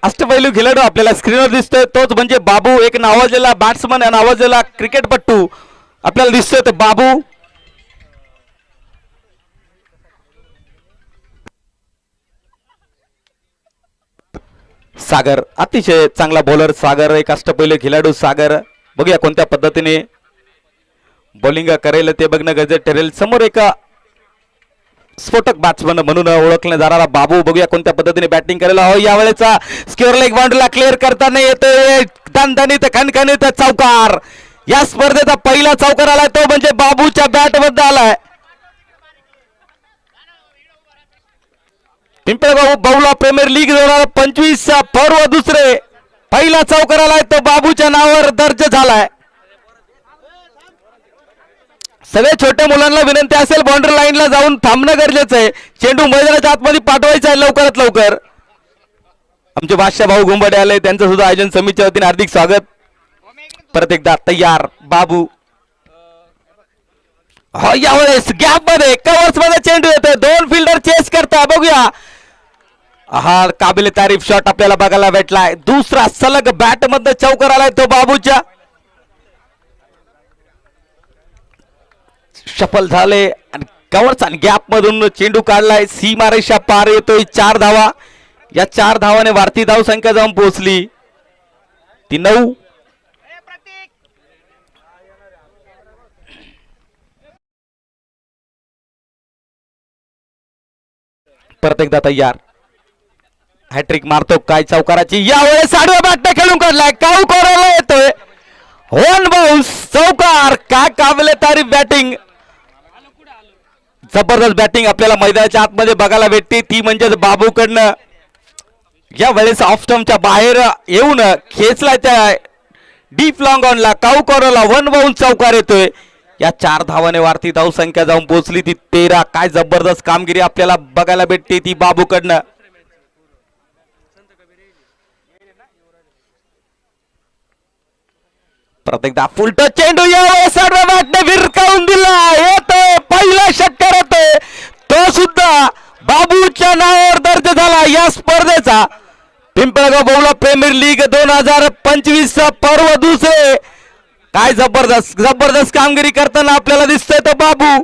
अष्टपैलू खेळाडू आपल्याला स्क्रीनवर दिसतोय, तोच म्हणजे बाबू, एक नावाजलेला बॅट्समन, नावाजलेला क्रिकेटपट्टू आपल्याला दिसतोय. तो बाबू सागर अतिशय चांगला बॉलर सागर, एक अष्टपैलू खेळाडू सागर. बघूया कोणत्या पद्धतीने बॉलिंग करेल ते बघणं गरजेचं ठरेल. समोर एका स्फोटक बॅट्समन म्हणून ओळखला जाणारा बाबू, बघूया कोणत्या पद्धतीने बॅटिंग करेल. हो यावेळेचा स्क्वेअर लेग बाउंड्रीला क्लिअर करताना येतोय दणदणीत खणखणीत चौकार. या स्पर्धेचा पहिला चौकार आलाय तो म्हणजे बाबूच्या बॅट मध्ये आलाय. पिंपळगाव बहुला प्रीमियर लीग 2025 पर्व दुसरे पहिला चौकार आलाय तो बाबूच्या नावावर दर्ज झालाय. सगळे छोट्या मुलांना विनंती असेल बाउंड्री लाईनला जाऊन थांबणं गरजेचं आहे. चेंडू मैदानाच्या आतमध्ये पाठवायचा आहे लवकरात लवकर. आमचे बादशाह भाऊ गुंबडे आले, त्यांचं सुद्धा आयोजन समितीच्या वतीने हार्दिक स्वागत. परत एकदा तयार बाबू. हो यावेळेस गॅप मध्ये कव्हर्स मध्ये चेंडू येतोय, दोन फिल्डर चेस करताय. बघूया हा काबिल तारीफ शॉट आपल्याला बघायला भेटलाय. दुसरा सलग बॅट मध्ये चौकार आलाय तो बाबूच्या. सफल झाले आणि कव्हर्स आणि गॅप मधून चेंडू काढलाय. सीमारेषा पार येतोय. 4 धावा. या 4 धावाने वाढती धाव संख्या जाऊन पोहोचली ती 9. परत एकदा तयार. हॅट्रिक मारतो काय चौकाराची. यावेळेस आडव्या बॅटने खेळून काढलाय. काऊ कोराला येतोय. वन बाउन्स चौकार. काय काबिल तारीफ बॅटिंग. जबरदस्त बॅटिंग आपल्याला मैदानाच्या आतमध्ये बघायला भेटते, ती म्हणजे बाबूकडनं. या वेळेस ऑफ स्टंपच्या बाहेर येऊन खेचला त्या डीप लॉंग ऑनला काऊ कोराला वन बाउन्स चौकार येतोय. या 4 धावाने वाढती धाव संख्या जाऊन पोहोचली ती 13. काय जबरदस्त कामगिरी आपल्याला बघायला भेटते ती बाबूकडनं. परत एकदा फुलटो चेंडू यावेळेस आडव्या बॅटने भिरकावून दिला. येतोय पहिला षटकार येतोय, तो सुद्धा बाबूच्या नावावर दर्ज झाला या स्पर्धेचा. पिंपळगाव बहुला प्रीमियर लीग 2025 पर्व दुसरे. काय जबरदस्त जबरदस्त कामगिरी करताना आपल्याला दिसतोय तो बाबू.